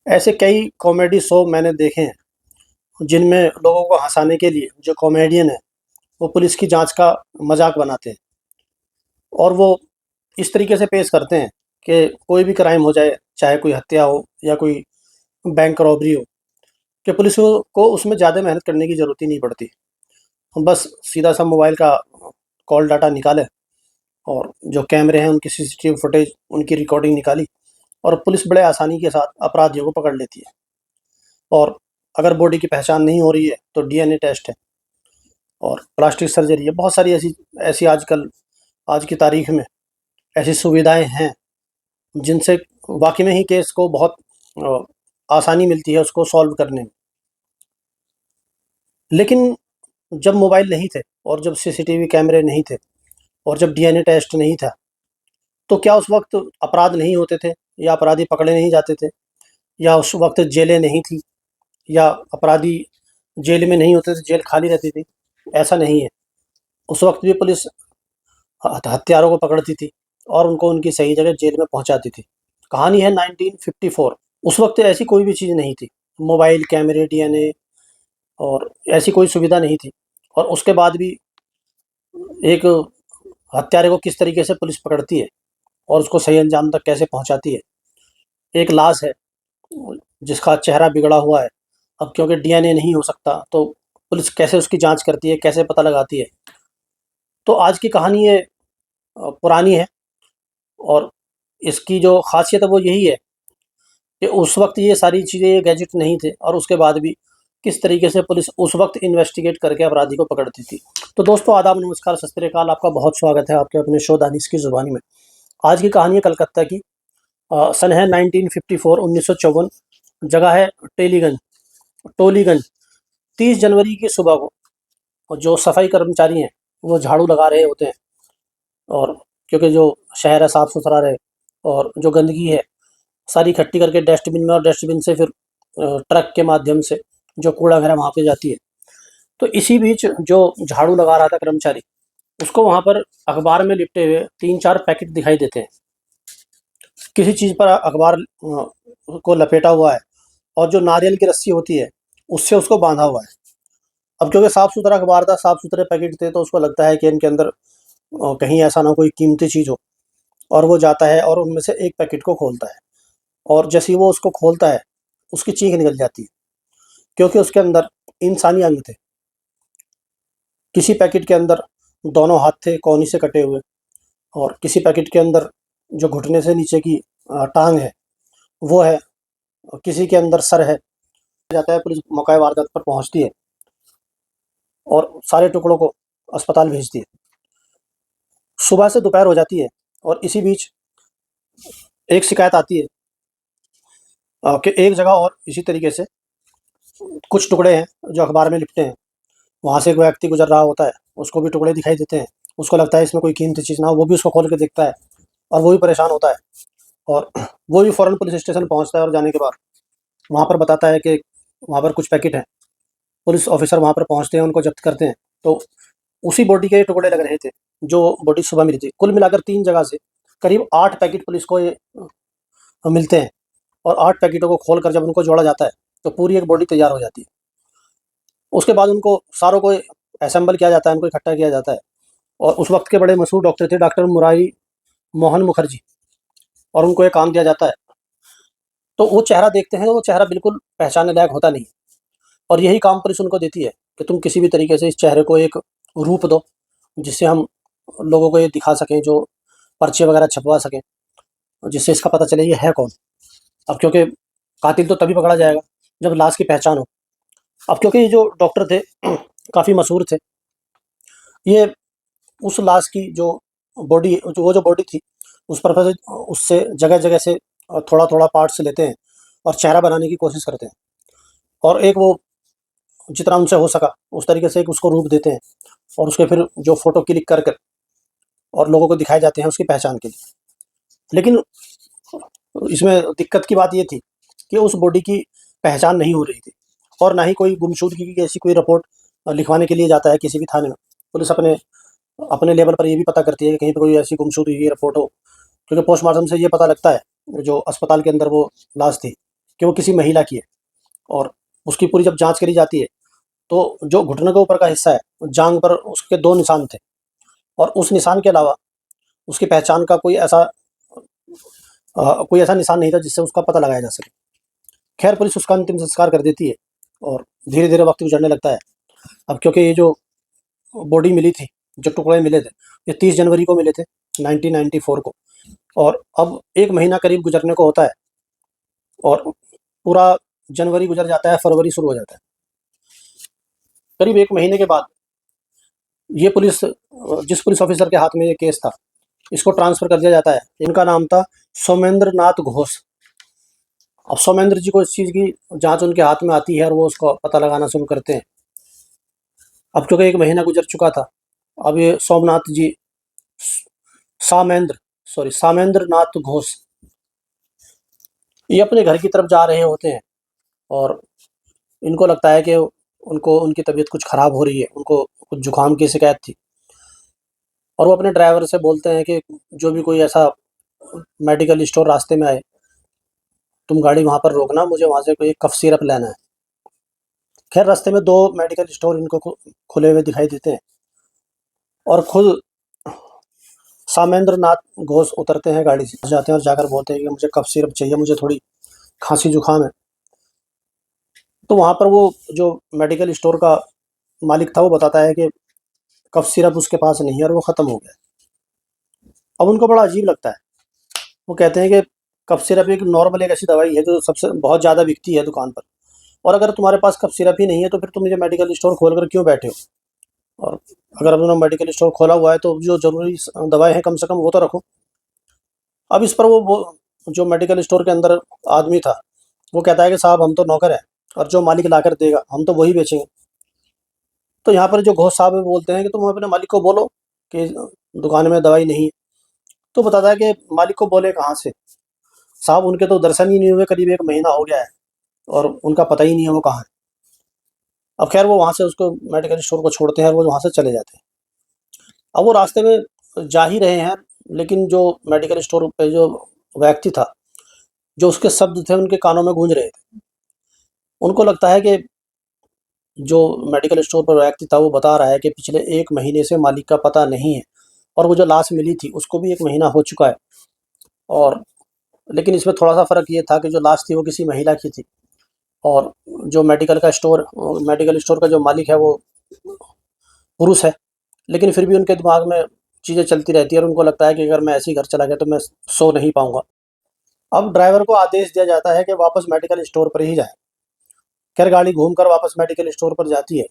ऐसे कई comedy show मैंने देखे हैं जिनमें लोगों को हंसाने के लिए जो कॉमेडियन है वो पुलिस की जांच का मजाक बनाते हैं और वो इस तरीके से पेश करते हैं कि कोई भी क्राइम हो जाए, चाहे कोई हत्या हो या कोई बैंक रॉबरी हो, कि पुलिस को उसमें ज़्यादा मेहनत करने की ज़रूरत ही नहीं पड़ती। हम बस सीधा सा मोबाइल का कॉल डाटा निकाले और जो कैमरे हैं उनकी सीसीटीवी फुटेज, उनकी रिकॉर्डिंग निकाली और पुलिस बड़े आसानी के साथ अपराधियों को पकड़ लेती है। और अगर बॉडी की पहचान नहीं हो रही है तो डीएनए टेस्ट है और प्लास्टिक सर्जरी है। बहुत सारी ऐसी ऐसी आजकल आज की तारीख में ऐसी सुविधाएं हैं जिनसे वाकई में ही केस को बहुत आसानी मिलती है उसको सॉल्व करने में। लेकिन जब मोबाइल नहीं थे और जब सीसीटीवी कैमरे नहीं थे और जब डीएनए टेस्ट नहीं था, तो क्या उस वक्त अपराध नहीं होते थे या अपराधी पकड़े नहीं जाते थे या उस वक्त जेलें नहीं थी या अपराधी जेल में नहीं होते थे, जेल खाली रहती थी? ऐसा नहीं है। उस वक्त भी पुलिस हत्यारों को पकड़ती थी और उनको उनकी सही जगह जेल में पहुंचाती थी। कहानी है 1954। उस वक्त ऐसी कोई भी चीज़ नहीं थी, मोबाइल, कैमरे, डीएनए और ऐसी कोई सुविधा नहीं थी। और उसके बाद भी एक हत्यारे को किस तरीके से पुलिस पकड़ती है और उसको सही अंजाम तक कैसे पहुंचाती है। एक लाश है जिसका चेहरा बिगड़ा हुआ है, अब क्योंकि डीएनए नहीं हो सकता तो पुलिस कैसे उसकी जांच करती है, कैसे पता लगाती है। तो आज की कहानी ये पुरानी है और इसकी जो खासियत है वो यही है कि उस वक्त ये सारी चीज़ें, ये गैजेट नहीं थे और उसके बाद भी किस तरीके से पुलिस उस वक्त इन्वेस्टिगेट करके अपराधी को पकड़ती थी। तो दोस्तों, आदाब, नमस्कार, सत श्री अकाल, आपका बहुत स्वागत है आपके अपने शो दानिश की ज़ुबानी में। आज की कहानी है कलकत्ता की। सन है 1954, 1954। जगह है टेलीगंज, टोलीगंज। 30 जनवरी की सुबह को और जो सफाई कर्मचारी हैं वो झाड़ू लगा रहे होते हैं और क्योंकि जो शहर है साफ़ सुथरा रहे और जो गंदगी है सारी इकट्ठी करके डस्टबिन में और डस्टबिन से फिर ट्रक के माध्यम से जो कूड़ा वगैरह वहाँ पे जाती है। तो इसी बीच जो झाड़ू लगा रहा था कर्मचारी, उसको वहाँ पर अखबार में लिपटे हुए 3-4 पैकेट दिखाई देते हैं। किसी चीज़ पर अखबार को लपेटा हुआ है और जो नारियल की रस्सी होती है उससे उसको बांधा हुआ है। अब क्योंकि साफ़ सुथरा अखबार था, साफ़ सुथरे पैकेट थे, तो उसको लगता है कि इनके अंदर कहीं ऐसा ना कोई कीमती चीज़ हो। और वो जाता है और उनमें से एक पैकेट को खोलता है और जैसे ही वो उसको खोलता है उसकी चीख निकल जाती है क्योंकि उसके अंदर इंसानी अंग थे। किसी पैकेट के अंदर दोनों हाथ थे कोहनी से कटे हुए और किसी पैकेट के अंदर जो घुटने से नीचे की टांग है वो है, और किसी के अंदर सर है। जाता है, पुलिस मौका वारदात पर पहुंचती है और सारे टुकड़ों को अस्पताल भेजती है। सुबह से दोपहर हो जाती है और इसी बीच एक शिकायत आती है कि एक जगह और इसी तरीके से कुछ टुकड़े हैं जो अखबार में लिपटे हैं। वहाँ से एक व्यक्ति गुजर रहा होता है, उसको भी टुकड़े दिखाई देते हैं। उसको लगता है इसमें कोई कीमती चीज़ ना हो, वो भी उसको खोल के देखता है और वो भी परेशान होता है और वो भी फ़ौरन पुलिस स्टेशन पहुँचता है और जाने के बाद वहाँ पर बताता है कि वहाँ पर कुछ पैकेट हैं। पुलिस ऑफिसर वहाँ पर पहुँचते हैं, उनको जब्त करते हैं। तो उसी बॉडी के टुकड़े लग रहे थे जो बॉडी सुबह मिली थी। कुल मिलाकर 3 जगह से करीब 8 पैकेट पुलिस को ये मिलते हैं और 8 पैकेटों को खोलकर जब उनको जोड़ा जाता है तो पूरी एक बॉडी तैयार हो जाती है। उसके बाद उनको सारों को असेंबल किया जाता है, उनको इकट्ठा किया जाता है और उस वक्त के बड़े मशहूर डॉक्टर थे डॉक्टर मुरारी मोहन मुखर्जी, और उनको ये काम दिया जाता है। तो वो चेहरा देखते हैं तो वो चेहरा बिल्कुल पहचानने लायक होता नहीं और यही काम पुलिस उनको देती है कि तुम किसी भी तरीके से इस चेहरे को एक रूप दो जिससे हम लोगों को ये दिखा सकें, जो पर्चे वगैरह छपवा सकें, जिससे इसका पता चले ये है कौन। अब क्योंकि कातिल तो तभी पकड़ा जाएगा जब लाश की पहचान हो। अब क्योंकि ये जो डॉक्टर थे काफ़ी मशहूर थे, ये उस लाश की जो बॉडी, जो वो जो बॉडी थी उस पर से उससे जगह-जगह से थोड़ा-थोड़ा पार्ट्स लेते हैं और चेहरा बनाने की कोशिश करते हैं और एक वो जितना उनसे हो सका उस तरीके से एक उसको रूप देते हैं और उसके फिर जो फ़ोटो क्लिक कर कर और लोगों को दिखाए जाते हैं उसकी पहचान के लिए। लेकिन इसमें दिक्कत की बात ये थी कि उस बॉडी की पहचान नहीं हो रही थी और ना ही कोई गुमशुदगी की ऐसी कोई रिपोर्ट लिखवाने के लिए जाता है किसी भी थाने में। पुलिस अपने अपने लेवल पर ये भी पता करती है कि कहीं पे कोई ऐसी गुमशुदगी की रिपोर्ट हो, क्योंकि पोस्टमार्टम से ये पता लगता है जो अस्पताल के अंदर वो लाश थी कि वो किसी महिला की है। और उसकी पूरी जब जांच करी जाती है तो जो घुटने के ऊपर का हिस्सा है, जांघ पर उसके 2 निशान थे और उस निशान के अलावा उसकी पहचान का कोई ऐसा निशान नहीं था जिससे उसका पता लगाया जा सके। खैर पुलिस उसका अंतिम संस्कार कर देती है और धीरे-धीरे वक्त गुजरने लगता है। अब क्योंकि ये जो बॉडी मिली थी, जो टुकड़े मिले थे, ये 30 जनवरी को मिले थे 1994 को, और अब 1 महीना करीब गुजरने को होता है और पूरा जनवरी गुजर जाता है, फरवरी शुरू हो जाता है। करीब 1 महीने के बाद ये जिस पुलिस ऑफिसर के हाथ में ये केस था, इसको ट्रांसफ़र कर दिया जाता है। इनका नाम था सोमेंद्र नाथ घोष। अब सोमेंद्र जी को इस चीज़ की जाँच उनके हाथ में आती है और वो उसका पता लगाना शुरू करते हैं। अब क्योंकि 1 महीना गुजर चुका था, अब ये सोमनाथ जी सामेंद्र नाथ घोष ये अपने घर की तरफ जा रहे होते हैं और इनको लगता है कि उनकी तबीयत कुछ ख़राब हो रही है, उनको कुछ जुकाम की शिकायत थी और वो अपने ड्राइवर से बोलते हैं कि जो भी कोई ऐसा मेडिकल स्टोर रास्ते में आए, तुम गाड़ी वहाँ पर रोकना, मुझे वहाँ से कोई कफ सिरप लेना है। खैर रास्ते में 2 मेडिकल स्टोर इनको खुले हुए दिखाई देते हैं और खुद सामेंद्र नाथ घोष उतरते हैं गाड़ी से, जाते हैं और जाकर बोलते हैं कि मुझे कफ सिरप चाहिए, मुझे थोड़ी खांसी जुकाम है। तो वहाँ पर वो जो मेडिकल स्टोर का मालिक था वो बताता है कि कफ सिरप उसके पास नहीं है और वो ख़त्म हो गया। अब उनको बड़ा अजीब लगता है। वो कहते हैं कि कफ सिरप एक नॉर्मल एक ऐसी दवाई है जो सबसे बहुत ज़्यादा बिकती है दुकान पर, और अगर तुम्हारे पास कफ सिरप ही नहीं है तो फिर तुम ये मेडिकल स्टोर खोल कर क्यों बैठे हो? और अगर तुमने मेडिकल स्टोर खोला हुआ है तो जो ज़रूरी दवाएँ हैं कम से कम वो तो रखो। अब इस पर वो जो मेडिकल स्टोर के अंदर आदमी था, वो कहता है कि साहब हम तो नौकर हैं और जो मालिक लाकर देगा हम तो वही बेचेंगे। तो यहाँ पर जो घोष साहब हैं वो बोलते हैं कि तुम अपने मालिक को बोलो कि दुकान में दवाई नहीं है। तो बताता है कि मालिक को बोले कहाँ से? साहब उनके तो दर्शन ही नहीं हुए, करीब 1 महीना हो गया है और उनका पता ही नहीं है वो कहाँ है। अब खैर वो वहाँ से उसको मेडिकल स्टोर को छोड़ते हैं और वो वहाँ से चले जाते हैं। अब वो रास्ते में जा ही रहे हैं, लेकिन जो मेडिकल स्टोर पे जो व्यक्ति था, जो उसके शब्द थे उनके कानों में गूंज रहे थे। उनको लगता है कि जो मेडिकल स्टोर पर व्यक्ति था वो बता रहा है कि पिछले 1 महीने से मालिक का पता नहीं है और वो जो लाश मिली थी उसको भी 1 महीना हो चुका है। और लेकिन इसमें थोड़ा-सा फ़र्क ये था कि जो लाश थी वो किसी महिला की थी और जो मेडिकल स्टोर का जो मालिक है वो पुरुष है। लेकिन फिर भी उनके दिमाग में चीज़ें चलती रहती है और उनको लगता है कि अगर मैं ऐसे ही घर चला गया तो मैं सो नहीं पाऊँगा। अब ड्राइवर को आदेश दिया जाता है कि वापस मेडिकल स्टोर पर ही जाए। खैर गाड़ी घूमकर वापस मेडिकल स्टोर पर जाती है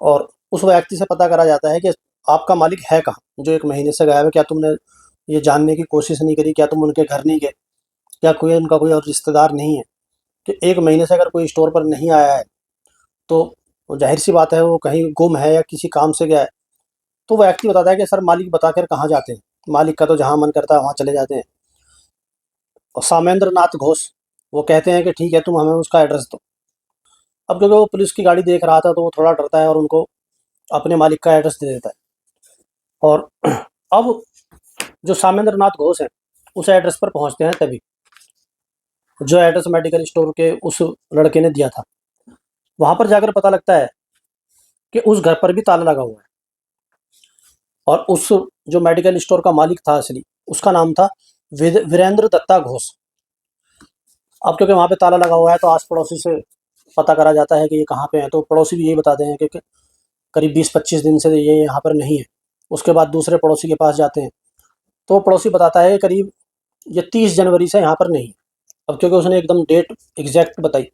और उस व्यक्ति से पता करा जाता है कि आपका मालिक है कहाँ? जो 1 महीने से गायब है, क्या तुमने ये जानने की कोशिश नहीं करी? क्या तुम उनके घर नहीं गए? क्या उनका कोई और रिश्तेदार नहीं है? कि 1 महीने से अगर कोई स्टोर पर नहीं आया है, तो ज़ाहिर-सी बात है वो कहीं गुम है या किसी काम से गया है। तो वो व्यक्ति बताता है कि सर मालिक बताकर कहाँ जाते हैं? मालिक का तो जहाँ मन करता है वहाँ चले जाते हैं। और सामेंद्र नाथ घोष वो कहते हैं कि ठीक है तुम हमें उसका एड्रेस दो। अब क्योंकि वो पुलिस की गाड़ी देख रहा था तो वो थोड़ा डरता है और उनको अपने मालिक का एड्रेस दे देता है। और अब जो सामेंद्र नाथ घोष हैं, उस एड्रेस पर पहुँचते हैं तभी, जो एड्रेस मेडिकल स्टोर के उस लड़के ने दिया था। वहाँ पर जाकर पता लगता है कि उस घर पर भी ताला लगा हुआ है और उस जो मेडिकल स्टोर का मालिक था असली, उसका नाम था वीरेंद्र दत्ता घोष। अब क्योंकि वहाँ पे ताला लगा हुआ है तो आस-पड़ोसी से पता करा जाता है कि ये कहाँ पे हैं, तो पड़ोसी भी यही बताते हैं कि करीब 20-25 दिन से ये यहाँ पर नहीं है। उसके बाद दूसरे पड़ोसी के पास जाते हैं, तो वो पड़ोसी बताता है कि करीब ये 30 जनवरी से यहाँ पर नहीं है। अब क्योंकि उसने एकदम डेट एग्ज़ैक्ट बताई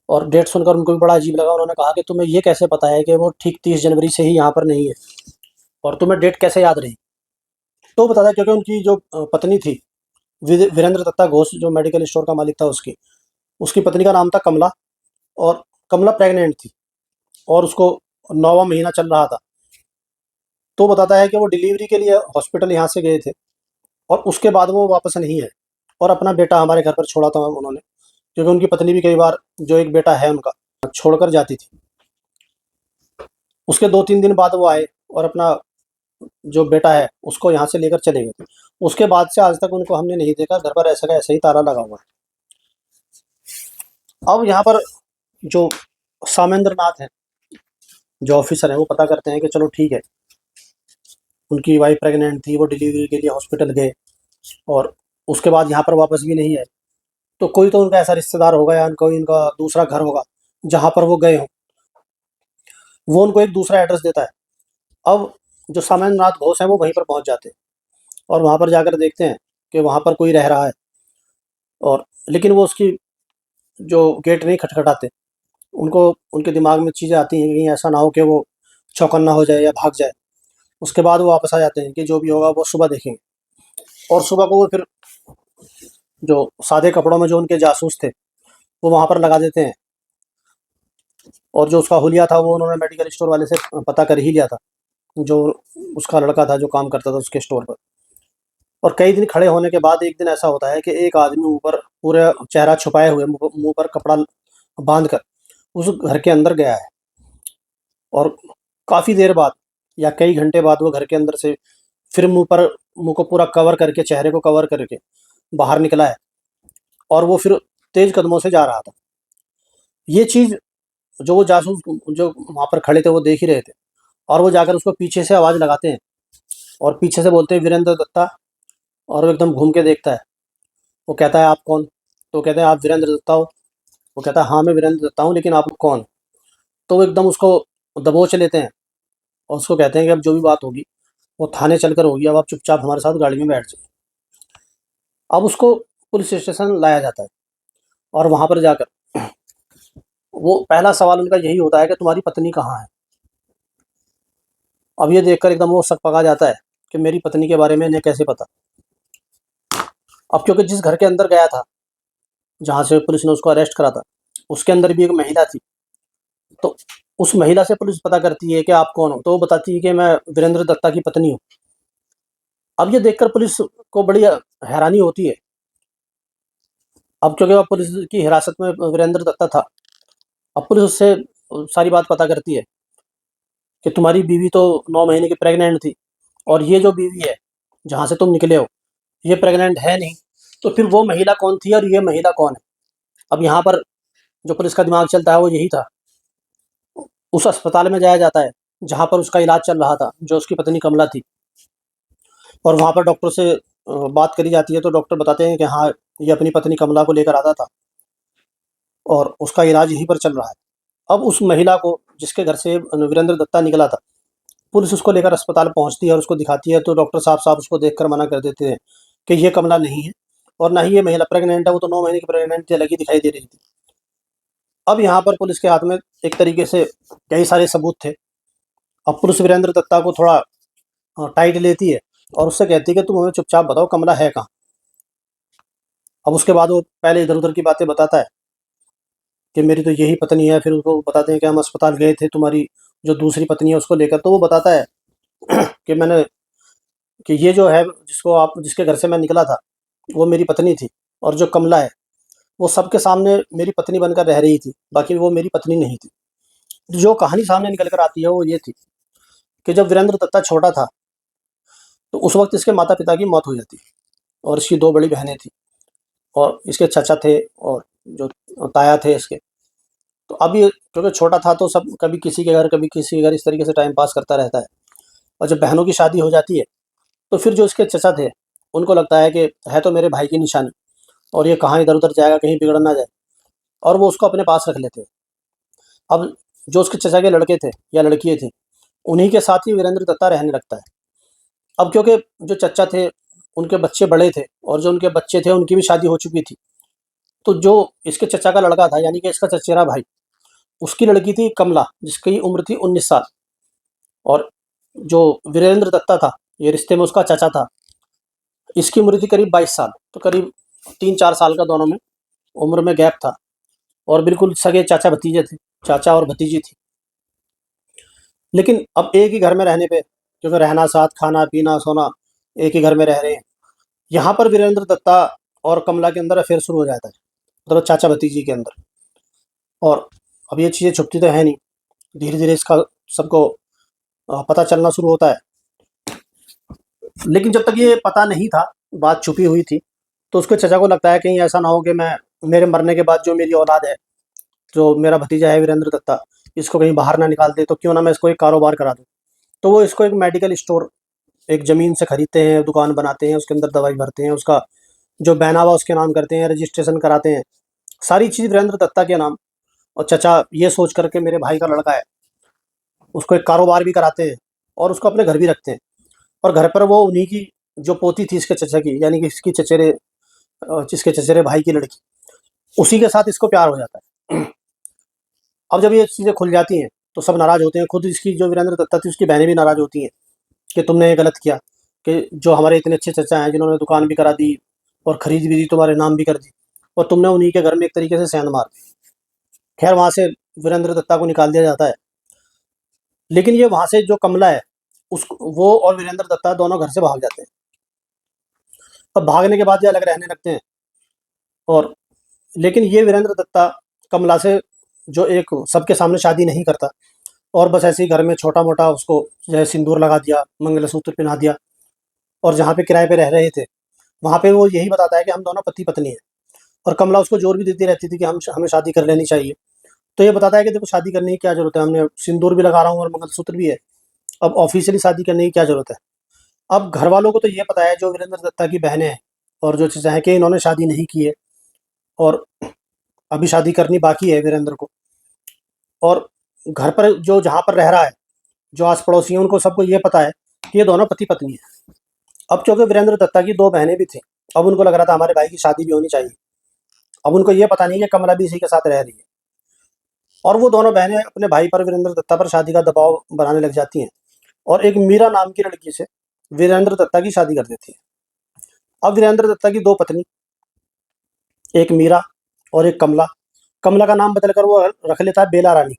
और डेट सुनकर उनको भी बड़ा अजीब लगा। उन्होंने कहा कि तुम्हें ये कैसे पता है कि वो ठीक 30 जनवरी से ही यहाँ पर नहीं है और तुम्हें डेट कैसे याद रही? तो बताता है क्योंकि उनकी जो पत्नी थी, वीरेंद्र दत्ता घोष जो मेडिकल स्टोर का मालिक था उसकी पत्नी का नाम था कमला और कमला प्रेग्नेंट थी और उसको 9वाँ महीना चल रहा था। तो बताता है कि वो डिलीवरी के लिए हॉस्पिटल यहाँ से गए थे और उसके बाद वो वापस नहीं आए और अपना बेटा हमारे घर पर छोड़ा था उन्होंने, क्योंकि उनकी पत्नी भी कई बार जो एक बेटा है उनका, छोड़कर जाती थी। उसके 2-3 दिन बाद वो आए और अपना जो बेटा है उसको यहाँ से लेकर चले गए। उसके बाद से आज तक उनको हमने नहीं देखा, घर पर ऐसा का ऐसा ही ताला लगा हुआ है। अब यहाँ पर जो सामेंद्र नाथ हैं, जो ऑफिसर हैं, वो पता करते हैं कि चलो ठीक है, उनकी वाइफ प्रेग्नेंट थी, वो डिलीवरी के लिए हॉस्पिटल गए और उसके बाद यहाँ पर वापस भी नहीं आए। तो कोई तो उनका ऐसा रिश्तेदार होगा या कोई इनका दूसरा घर होगा जहाँ पर वो गए हों। वो उनको एक दूसरा एड्रेस देता है। अब जो सामेंद्र नाथ घोष हैं वो वहीं पर पहुँच जाते हैं और वहाँ पर जाकर देखते हैं कि वहाँ पर कोई रह रहा है, और लेकिन वो उसकी जो गेट नहीं खटखटाते। उनको उनके दिमाग में चीज़ें आती हैं कि कहीं ऐसा ना हो कि वो चौकन्ना हो जाए या भाग जाए। उसके बाद वो वापस आ जाते हैं कि जो भी होगा वो सुबह देखेंगे। और सुबह को वो फिर जो सादे कपड़ों में जो उनके जासूस थे वो वहाँ पर लगा देते हैं, और जो उसका हुलिया था वो उन्होंने मेडिकल स्टोर वाले से पता कर ही लिया था, जो उसका लड़का था जो काम करता था उसके स्टोर पर। और कई दिन खड़े होने के बाद एक दिन ऐसा होता है कि एक आदमी ऊपर पूरा चेहरा छुपाए हुए मुँह पर कपड़ा बांध कर उस घर के अंदर गया है, और काफ़ी देर बाद या कई घंटे बाद वो घर के अंदर से फिर मुँह को पूरा कवर करके, चेहरे को कवर करके बाहर निकला है, और वो फिर तेज़ कदमों से जा रहा था। ये चीज़ जो वो जासूस जो वहाँ पर खड़े थे वो देख ही रहे थे, और वो जाकर उसको पीछे से आवाज़ लगाते हैं और पीछे से बोलते हैं वीरेंद्र दत्ता, और वो एकदम घूम के देखता है। वो कहता है आप कौन? तो वो कहते हैं आप वीरेंद्र दत्ता हो? वो कहता है हाँ मैं वीरेंद्र दत्ता हूँ, लेकिन आप कौन? तो वो एकदम उसको दबोच लेते हैं और उसको कहते हैं कि अब जो भी बात होगी वो थाने चलकर होगी, अब आप चुपचाप हमारे साथ गाड़ी में बैठ जाइए। अब उसको पुलिस स्टेशन लाया जाता है, और वहाँ पर जाकर वो पहला सवाल उनका यही होता है कि तुम्हारी पत्नी कहाँ है? अब ये देखकर एकदम वो सकपका जाता है कि मेरी पत्नी के बारे में इन्हें कैसे पता? अब क्योंकि जिस घर के अंदर गया था, जहाँ से पुलिस ने उसको अरेस्ट करा था, उसके अंदर भी एक महिला थी। तो उस महिला से पुलिस पता करती है कि आप कौन हो? तो वो बताती है कि मैं वीरेंद्र दत्ता की पत्नी हूँ। अब ये देखकर पुलिस को बड़ी हैरानी होती है। अब क्योंकि वो पुलिस की हिरासत में वीरेंद्र दत्ता था, अब पुलिस उससे सारी बात पता करती है कि तुम्हारी बीवी तो 9 महीने की प्रेग्नेंट थी, और ये जो बीवी है, जहाँ से तुम निकले हो, ये प्रेग्नेंट है नहीं। तो फिर वो महिला कौन थी और ये महिला कौन है? अब यहाँ पर जो पुलिस का दिमाग चलता है वो यही था। उस अस्पताल में जाया जाता है जहाँ पर उसका इलाज चल रहा था, जो उसकी पत्नी कमला थी, और वहाँ पर डॉक्टर से बात करी जाती है। तो डॉक्टर बताते हैं कि हाँ, ये अपनी पत्नी कमला को लेकर आता था और उसका इलाज यहीं पर चल रहा है। अब उस महिला को, जिसके घर से वीरेंद्र दत्ता निकला था, पुलिस उसको लेकर अस्पताल पहुँचती है और उसको दिखाती है। तो डॉक्टर साहब उसको देखकर मना कर देते हैं कि ये कमला नहीं है, और ना ही ये महिला प्रेग्नेंट है, वो तो 9 महीने की प्रेग्नेंट थी, अलग ही दिखाई दे रही थी। अब यहाँ पर पुलिस के हाथ में एक तरीके से कई सारे सबूत थे। अब पुलिस वीरेंद्र दत्ता को थोड़ा टाइट लेती है और उससे कहती है कि तुम हमें चुपचाप बताओ कमला है कहाँ? अब उसके बाद वो पहले इधर-उधर की बातें बताता है कि मेरी तो यही पत्नी है, फिर उसको बताते हैं कि हम अस्पताल गए थे तुम्हारी जो दूसरी पत्नी है उसको लेकर। तो वो बताता है कि मैंने कि ये जो है जिसके घर से मैं निकला था, वो मेरी पत्नी थी, और जो कमला है, वो सबके सामने मेरी पत्नी बनकर रह रही थी, बाकी वो मेरी पत्नी नहीं थी। जो कहानी सामने निकल कर आती है वो ये थी कि जब वीरेंद्र दत्ता छोटा था, तो उस वक़्त इसके माता-पिता की मौत हो जाती है, और इसकी 2 बड़ी बहनें थीं, और इसके चाचा थे, और जो ताया थे इसके। तो अब ये क्योंकि छोटा था तो सब कभी किसी के घर, कभी किसी के घर, इस तरीके से टाइम पास करता रहता है। और जब बहनों की शादी हो जाती है, तो फिर जो इसके चचा थे, उनको लगता है कि है तो मेरे भाई की निशानी, और ये कहाँ इधर-उधर जाएगा, कहीं बिगड़ ना जाए, और वो उसको अपने पास रख लेते हैं। अब जो उसके चचा के लड़के थे या लड़कियाँ थीं, उन्हीं के साथ ही वीरेंद्र दत्ता रहने लगता है। अब क्योंकि जो चचा थे, उनके बच्चे बड़े थे, और जो उनके बच्चे थे उनकी भी शादी हो चुकी थी। तो जो इसके चचा का लड़का था, यानी कि इसका चचेरा भाई, उसकी लड़की थी कमला, जिसकी उम्र थी 19 साल, और जो वीरेंद्र दत्ता था, ये रिश्ते में उसका चाचा था, इसकी उम्र थी करीब 22 साल। तो करीब 3-4 साल का दोनों में उम्र में गैप था, और बिल्कुल सगे चाचा-भतीजे थे, चाचा और भतीजी थी। लेकिन अब एक ही घर में रहने पे, क्योंकि रहना साथ, खाना-पीना, सोना एक ही घर में रह रहे हैं, यहाँ पर वीरेंद्र दत्ता और कमला के अंदर अफ़ेयर शुरू हो जाता है, मतलब चाचा-भतीजी के अंदर। और अब ये चीज़ें छुपती तो हैं नहीं, धीरे-धीरे इसका सबको पता चलना शुरू होता है। लेकिन जब तक ये पता नहीं था, बात छुपी हुई थी, तो उसके चचा को लगता है कहीं ऐसा ना हो कि मेरे मरने के बाद जो मेरी औलाद है, जो मेरा भतीजा है वीरेंद्र दत्ता, इसको कहीं बाहर ना निकाल दे, तो क्यों ना मैं इसको एक कारोबार करा दूँ। तो वो इसको एक मेडिकल स्टोर, एक ज़मीन से खरीदते हैं, दुकान बनाते हैं, उसके अंदर दवाई भरते हैं, उसका जो बैनामा उसके नाम करते हैं, रजिस्ट्रेशन कराते हैं, सारी चीज़ वीरेंद्र दत्ता के नाम। और चचा ये सोच करके मेरे भाई का लड़का है, उसको एक कारोबार भी कराते हैं और उसको अपने घर भी रखते हैं। और घर पर वो उन्हीं की जो पोती थी इसके चचा की, यानी कि इसकी चचेरे जिसके चचेरे भाई की लड़की, उसी के साथ इसको प्यार हो जाता है। अब जब ये चीज़ें खुल जाती हैं तो सब नाराज़ होते हैं। खुद इसकी जो वीरेंद्र दत्ता थी उसकी बहनें भी नाराज़ होती हैं कि तुमने ये गलत किया, कि जो हमारे इतने अच्छे चचा हैं जिन्होंने दुकान भी करा दी और खरीद भी दी, तुम्हारे नाम भी कर दी, और तुमने उन्हीं के घर में एक तरीके से सेंध मार दी। खैर वहाँ से वीरेंद्र दत्ता को निकाल दिया जाता है। लेकिन ये वहाँ से जो कमला है, उसको वो और वीरेंद्र दत्ता दोनों घर से भाग जाते हैं। अब भागने के बाद ये अलग रहने लगते हैं। और लेकिन ये वीरेंद्र दत्ता कमला से जो एक सबके सामने शादी नहीं करता, और बस ऐसे ही घर में छोटा-मोटा उसको जो है सिंदूर लगा दिया, मंगलसूत्र पहना दिया, और जहाँ पे किराए पे रह रहे थे, वहाँ पे वो यही बताता है कि हम दोनों पति-पत्नी हैं। और कमला उसको ज़ोर भी देती रहती थी कि हम हमें शादी कर लेनी चाहिए। तो ये बताता है कि देखो शादी करने की क्या ज़रूरत है, हमने सिंदूर भी लगा रहा हूँ और मंगलसूत्र भी है, अब ऑफ़िशियली शादी करने की क्या ज़रूरत है। अब घरवालों को तो ये पता है, जो वीरेंद्र दत्ता की बहनें हैं और जो चीज़ें हैं, कि इन्होंने शादी नहीं की है और अभी शादी करनी बाकी है वीरेंद्र को। और घर पर जो जहाँ पर रह रहा है, जो आस-पड़ोसी हैं, उनको सबको ये पता है कि ये दोनों पति-पत्नी हैं। अब चूँकि वीरेंद्र दत्ता की 2 बहनें भी थीं, अब उनको लग रहा था हमारे भाई की शादी भी होनी चाहिए। अब उनको ये पता नहीं कि कमला भी इसी के साथ रह रही है, और वो दोनों बहनें अपने भाई पर, वीरेंद्र दत्ता पर शादी का दबाव बनाने लग जाती हैं और एक मीरा नाम की लड़की से वीरेंद्र दत्ता की शादी कर देती हैं। अब वीरेंद्र दत्ता की 2 पत्नी, एक मीरा और एक कमला। कमला का नाम बदलकर वो रख लेता है बेला रानी।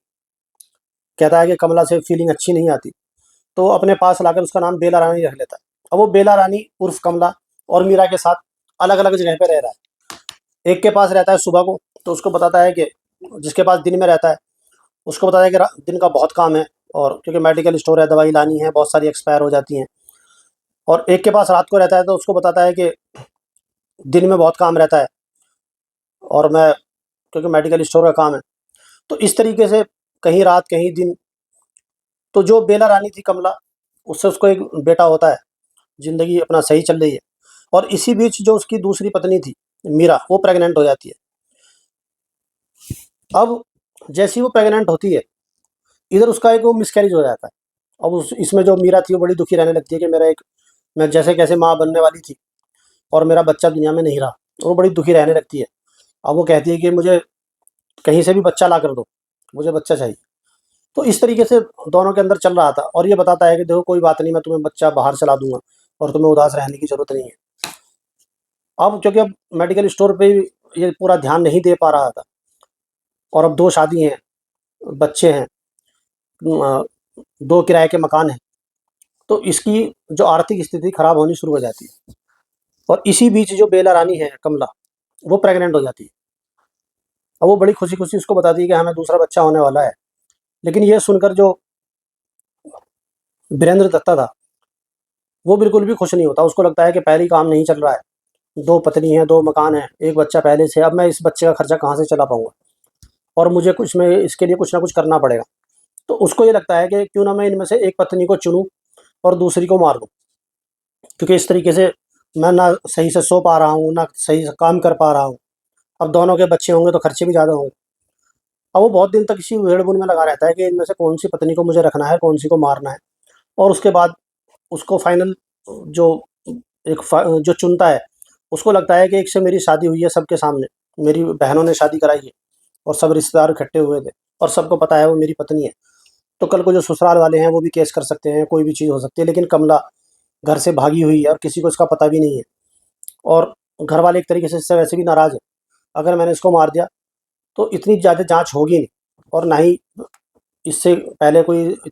कहता है कि कमला से फीलिंग अच्छी नहीं आती, तो अपने पास लाकर उसका नाम बेला रानी रख लेता है। अब वो बेला रानी उर्फ कमला और मीरा के साथ अलग-अलग जगह पे रह रहा है। एक के पास रहता है सुबह को, तो उसको बताता है कि जिसके पास दिन में रहता है, उसको बताता है कि रा दिन का बहुत काम है, और क्योंकि मेडिकल स्टोर है, दवाई लानी है, बहुत सारी एक्सपायर हो जाती हैं। और एक के पास रात को रहता है, तो उसको बताता है कि दिन में बहुत काम रहता है और मैं, क्योंकि मेडिकल स्टोर का काम है। तो इस तरीके से कहीं रात कहीं दिन। तो जो बेला रानी थी कमला, उससे उसको एक बेटा होता है, ज़िंदगी अपना सही चल रही है। और इसी बीच जो उसकी दूसरी पत्नी थी मीरा, वो प्रेग्नेंट हो जाती है। अब जैसे ही वो प्रेग्नेंट होती है, इधर उसका एक वो मिसकैरेज हो जाता है। अब उस इसमें जो मीरा थी वो बड़ी दुखी रहने लगती है कि मेरा एक, मैं जैसे-कैसे माँ बनने वाली थी और मेरा बच्चा दुनिया में नहीं रहा, और वो बड़ी दुखी रहने लगती है। अब वो कहती है कि मुझे कहीं से भी बच्चा ला कर दो, मुझे बच्चा चाहिए। तो इस तरीके से दोनों के अंदर चल रहा था, और ये बताता है कि देखो कोई बात नहीं, मैं तुम्हें बच्चा बाहर से ला दूँगा और तुम्हें उदास रहने की ज़रूरत नहीं है। अब क्योंकि अब मेडिकल स्टोर पे ये पूरा ध्यान नहीं दे पा रहा था, और अब 2 शादी हैं, बच्चे हैं, 2 किराए के मकान हैं, तो इसकी जो आर्थिक स्थिति खराब होनी शुरू हो जाती है। और इसी बीच जो बेला रानी है कमला, वो प्रेग्नेंट हो जाती है। अब वो बड़ी खुशी-खुशी उसको बताती है कि हमें दूसरा बच्चा होने वाला है। लेकिन ये सुनकर जो वीरेंद्र दत्ता था, वो बिल्कुल भी खुश नहीं होता। उसको लगता है कि पहले ही काम नहीं चल रहा है, 2 पत्नी हैं, 2 मकान हैं, 1 बच्चा पहले से, अब मैं इस बच्चे का खर्चा कहाँ से चला पाऊँगा, और मुझे कुछ में इसके लिए कुछ ना कुछ करना पड़ेगा। तो उसको ये लगता है कि क्यों ना मैं इनमें से एक पत्नी को चुनूँ और दूसरी को मार दूँ, क्योंकि इस तरीके से मैं ना सही से सो पा रहा हूँ, ना सही से काम कर पा रहा हूँ। अब दोनों के बच्चे होंगे तो खर्चे भी ज़्यादा होंगे। अब वो बहुत दिन तक इसी उधेड़-बुन में लगा रहता है कि इनमें से कौन-सी पत्नी को मुझे रखना है, कौन-सी को मारना है। और उसके बाद उसको फाइनल जो जो चुनता है, उसको लगता है कि एक से मेरी शादी हुई है सबके सामने, मेरी बहनों ने शादी कराई है और सब रिश्तेदार इकट्ठे हुए थे और सबको पता है वो मेरी पत्नी है। तो कल को जो ससुराल वाले हैं वो भी केस कर सकते हैं, कोई भी चीज़ हो सकती है, लेकिन कमला घर से भागी हुई है और किसी को इसका पता भी नहीं है, और घर वाले एक तरीके से इससे वैसे भी नाराज़ हैं। अगर मैंने इसको मार दिया तो इतनी ज़्यादा जाँच होगी नहीं, और ना ही इससे पहले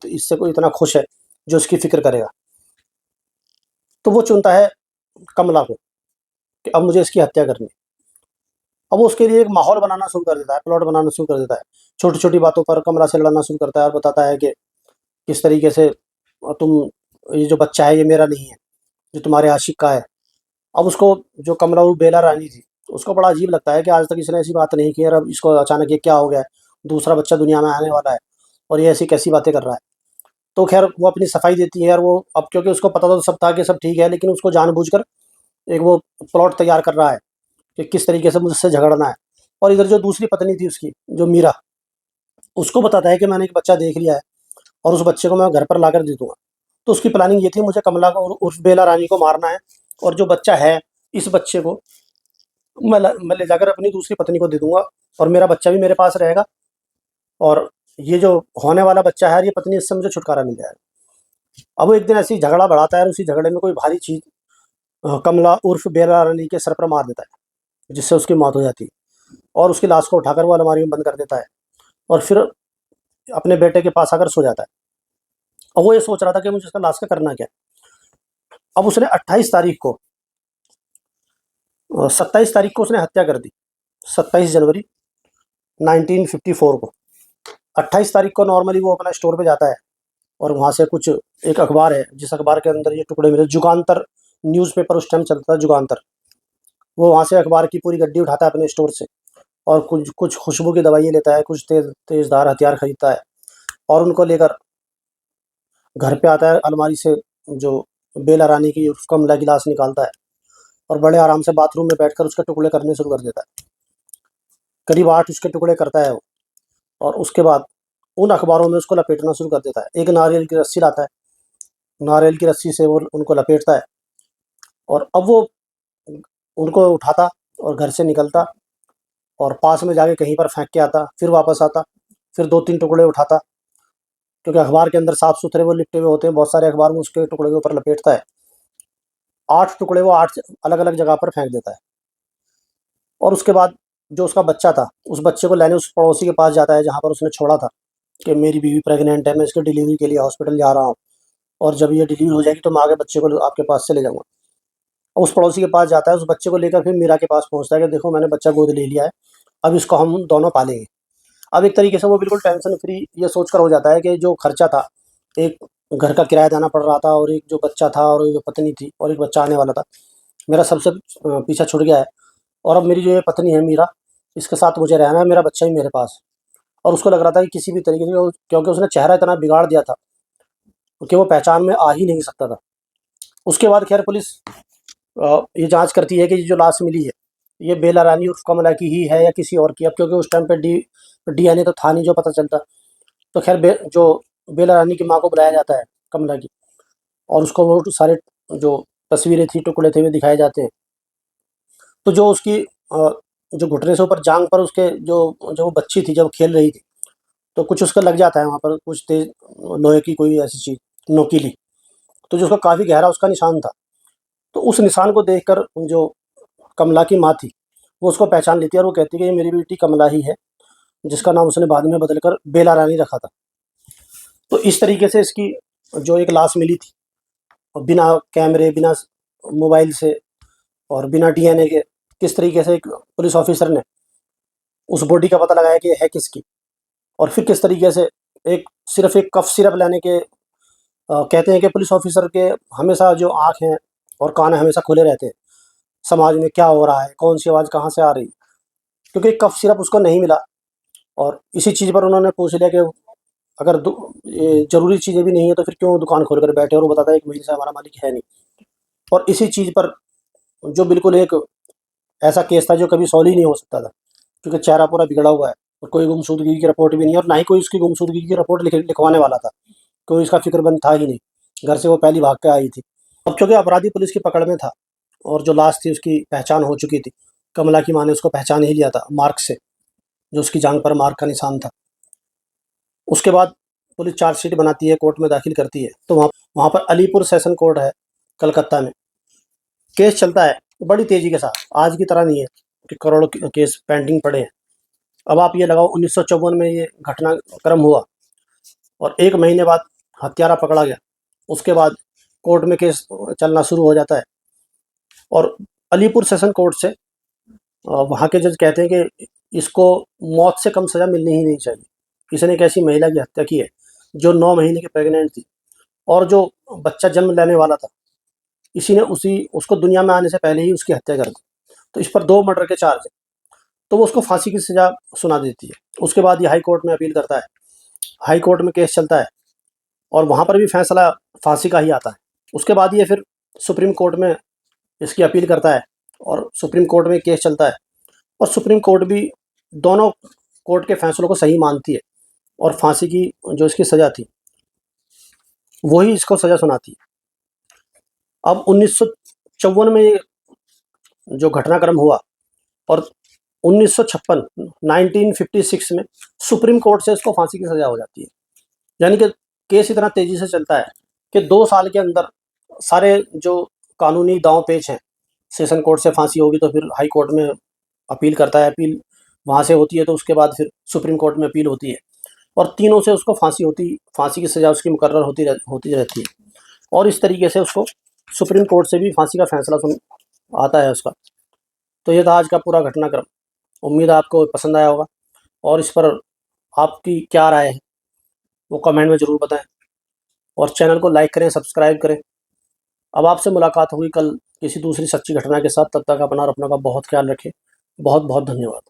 इससे कोई इतना खुश है जो इसकी फ़िक्र करेगा। तो वो चुनता है कमला को कि अब मुझे इसकी हत्या करनी है। अब वो उसके लिए एक माहौल बनाना शुरू कर देता है, प्लॉट बनाना शुरू कर देता है। छोटी-छोटी बातों पर कमला से लड़ना शुरू करता है और बताता है कि किस तरीके से तुम, ये जो बच्चा है ये मेरा नहीं है, ये तुम्हारे आशिक का है। अब उसको, जो कमला वो बेला रानी थी, उसको बड़ा अजीब लगता है कि आज तक इसने ऐसी बात नहीं की है और अब इसको अचानक ये क्या हो गया है। दूसरा बच्चा दुनिया में आने वाला है और ये ऐसी कैसी बातें कर रहा है। तो खैर वो अपनी सफाई देती है और वो अब क्योंकि उसको पता तो सब था कि सब ठीक है, लेकिन उसको जानबूझकर एक वो प्लॉट तैयार कर रहा है कि किस तरीके से मुझसे झगड़ना है। और इधर जो दूसरी पत्नी थी उसकी, जो मीरा, उसको बताता है कि मैंने एक बच्चा देख लिया है और उस बच्चे को मैं घर पर लाकर दे दूंगा। तो उसकी प्लानिंग ये थी, मुझे कमला को उर्फ बेला रानी को मारना है और जो बच्चा है, इस बच्चे को मैं ले जाकर अपनी दूसरी पत्नी को दे दूंगा और मेरा बच्चा भी मेरे पास रहेगा और ये जो होने वाला बच्चा है, ये पत्नी, इससे मुझे छुटकारा मिल जाएगा। अब वो एक दिन ऐसी झगड़ा बढ़ाता है और उसी झगड़े में कोई भारी चीज कमला उर्फ बेला रानी के सर पर मार देता है, जिससे उसकी मौत हो जाती है और उसकी लाश को उठाकर वो अलमारी में बंद कर देता है और फिर अपने बेटे के पास आकर सो जाता है। और वो ये सोच रहा था कि मुझे इसका लाश का करना क्या है। अब उसने 28 तारीख को 27 तारीख को उसने हत्या कर दी, 27 जनवरी 1954 को। 28 तारीख को नॉर्मली वो अपना स्टोर पे जाता है और वहाँ से कुछ एक अखबार है, जिस अखबार के अंदर ये टुकड़े मिले, जुगांतर न्यूज़पेपर उस टाइम चलता था, जुगांतर। वो वहाँ से अखबार की पूरी गड्डी उठाता है अपने स्टोर से और कुछ कुछ खुशबू की दवाइयाँ लेता है, कुछ तेज़धार हथियार खरीदता है और उनको लेकर घर पे आता है। अलमारी से जो बेला रानी की उर्फ कमला की लाश निकालता है और बड़े आराम से बाथरूम में बैठकर उसके टुकड़े करने शुरू कर देता है। करीब 8 उसके टुकड़े करता है वो और उसके बाद उन अखबारों में उसको लपेटना शुरू कर देता है। एक नारियल की रस्सी लाता है, नारियल की रस्सी से वो उनको लपेटता है और अब वो उनको उठाता और घर से निकलता और पास में जाके कहीं पर फेंक के आता, फिर वापस आता, फिर 2-3 टुकड़े उठाता, क्योंकि अखबार के अंदर साफ-सुथरे वो लिपटे हुए होते हैं, बहुत सारे अखबार में उसके टुकड़े के ऊपर लपेटता है। 8 टुकड़े वो 8 अलग-अलग जगह पर फेंक देता है और उसके बाद जो उसका बच्चा था, उस बच्चे को लेने उस पड़ोसी के पास जाता है जहाँ पर उसने छोड़ा था कि मेरी बीवी प्रेग्नेंट है, मैं इसकी डिलीवरी के लिए हॉस्पिटल जा रहा हूँ और जब ये डिलीवरी हो जाएगी तो मैं आगे बच्चे को आपके पास से ले जाऊँगा। और उस पड़ोसी के पास जाता है, उस बच्चे को लेकर फिर मीरा के पास पहुँचता है कि देखो मैंने बच्चा गोद ले लिया है, अब इसको हम दोनों पालेंगे। अब एक तरीके से वो बिल्कुल टेंशन फ्री ये सोचकर हो जाता है कि जो खर्चा था, एक घर का किराया देना पड़ रहा था और एक जो बच्चा था और जो पत्नी थी और एक बच्चा आने वाला था, मेरा सबसे पीछा छूट गया है और अब मेरी जो ये पत्नी है मीरा, इसके साथ मुझे रहना है, मेरा बच्चा भी मेरे पास। और उसको लग रहा था कि किसी भी तरीके से क्योंकि उसने चेहरा इतना बिगाड़ दिया था कि वो पहचान में आ ही नहीं सकता था। उसके बाद खैर पुलिस ये जाँच करती है कि ये जो लाश मिली है, ये बेला रानी उर्फ कमला की ही है या किसी और की। अब क्योंकि उस टाइम पे डीएनए तो था नहीं जो पता चलता। तो खैर जो बेला रानी की माँ को बुलाया जाता है, कमला की, और उसको वो सारे जो तस्वीरें थी, टुकड़े थे, वे दिखाए जाते हैं। तो जो उसकी जो घुटने से ऊपर जाँघ पर उसके जो जो वो बच्ची थी जब खेल रही थी, तो कुछ उसका लग जाता है वहाँ पर, कुछ तेज़ लोहे की कोई ऐसी चीज़ नोकीली, तो जो उसका काफ़ी गहरा उसका निशान था। तो उस निशान को देखकर जो कमला की माँ थी, वो उसको पहचान लेती है और वो कहती है कि ये मेरी बेटी कमला ही है, जिसका नाम उसने बाद में बदलकर बेला रानी रखा था। तो इस तरीके से इसकी जो एक लाश मिली थी और बिना कैमरे, बिना मोबाइल से और बिना डीएनए के, किस तरीके से एक पुलिस ऑफिसर ने उस बॉडी का पता लगाया कि ये है किसकी। और फिर किस तरीके से एक सिर्फ एक कफ सिरप लेने के कहते हैं कि पुलिस ऑफिसर के हमेशा जो आँख हैं और कान हमेशा खुले रहते हैं, समाज में क्या हो रहा है, कौन सी आवाज़ कहाँ से आ रही है, क्योंकि कफ सिरप उसको नहीं मिला। और इसी चीज़ पर उन्होंने पूछ लिया कि अगर ये ज़रूरी चीज़ें भी नहीं है तो फिर क्यों दुकान खोल कर बैठे, और वो बताता है 1 महीने से हमारा मालिक है नहीं। और इसी चीज़ पर जो बिल्कुल एक ऐसा केस था जो कभी सॉल्व ही नहीं हो सकता था, क्योंकि चेहरा पूरा बिगड़ा हुआ है और कोई गुमशुदगी की रिपोर्ट भी नहीं है और ना ही कोई उसकी गुमशुदगी की रिपोर्ट लिखवाने वाला था। कोई इसका फ़िक्रमंद था ही नहीं, घर से वो पहली भाग के आई थी। अब चूँकि अपराधी पुलिस की पकड़ में था और जो लाश थी उसकी पहचान हो चुकी थी, कमला की माँ ने उसको पहचान ही लिया था मार्क से, जो उसकी जाँघ पर मार्क का निशान था। उसके बाद पुलिस चार्जशीट बनाती है, कोर्ट में दाखिल करती है, तो वहाँ वहाँ पर अलीपुर सेशन कोर्ट है कलकत्ता में। केस चलता है बड़ी तेज़ी के साथ, आज की तरह नहीं है कि करोड़ों केस पेंडिंग पड़े हैं। अब आप ये लगाओ 1954 में ये घटनाक्रम हुआ और 1 महीने बाद हत्यारा पकड़ा गया। उसके बाद कोर्ट में केस चलना शुरू हो जाता है और अलीपुर सेशन कोर्ट से वहाँ के जज कहते हैं कि इसको मौत से कम सज़ा मिलनी ही नहीं चाहिए। इसने एक ऐसी महिला की हत्या की है जो 9 महीने की प्रेग्नेंट थी और जो बच्चा जन्म लेने वाला था, इसी ने उसको दुनिया में आने से पहले ही उसकी हत्या कर दी। तो इस पर 2 मर्डर के चार्ज हैं। तो वो उसको फांसी की सज़ा सुना देती है। उसके बाद ये हाई कोर्ट में अपील करता है, हाई कोर्ट में केस चलता है और वहाँ पर भी फैसला फांसी का ही आता है। उसके बाद ये फिर सुप्रीम कोर्ट में इसकी अपील करता है और सुप्रीम कोर्ट में केस चलता है और सुप्रीम कोर्ट भी दोनों कोर्ट के फैसलों को सही मानती है और फांसी की जो इसकी सज़ा थी वही इसको सज़ा सुनाती है। अब 1954 में ये जो घटनाक्रम हुआ और 1956 1956 में सुप्रीम कोर्ट से इसको फांसी की सज़ा हो जाती है। यानी कि केस इतना तेज़ी से चलता है कि 2 साल के अंदर सारे जो कानूनी दांव-पेच हैं, सेशन कोर्ट से फांसी होगी तो फिर हाई कोर्ट में अपील करता है, अपील वहाँ से होती है तो उसके बाद फिर सुप्रीम कोर्ट में अपील होती है और तीनों से उसको फांसी की सज़ा उसकी मुकर्रर होती रहती है और इस तरीके से उसको सुप्रीम कोर्ट से भी फांसी का फैसला आता है उसका। तो ये था आज का पूरा घटनाक्रम। उम्मीद है आपको पसंद आया होगा और इस पर आपकी क्या राय है वो कमेंट में ज़रूर बताएं और चैनल को लाइक करें, सब्सक्राइब करें। अब आपसे मुलाकात होगी कल किसी दूसरी सच्ची घटना के साथ। तब तक अपना और अपनों का बहुत ख्याल रखें। बहुत बहुत धन्यवाद।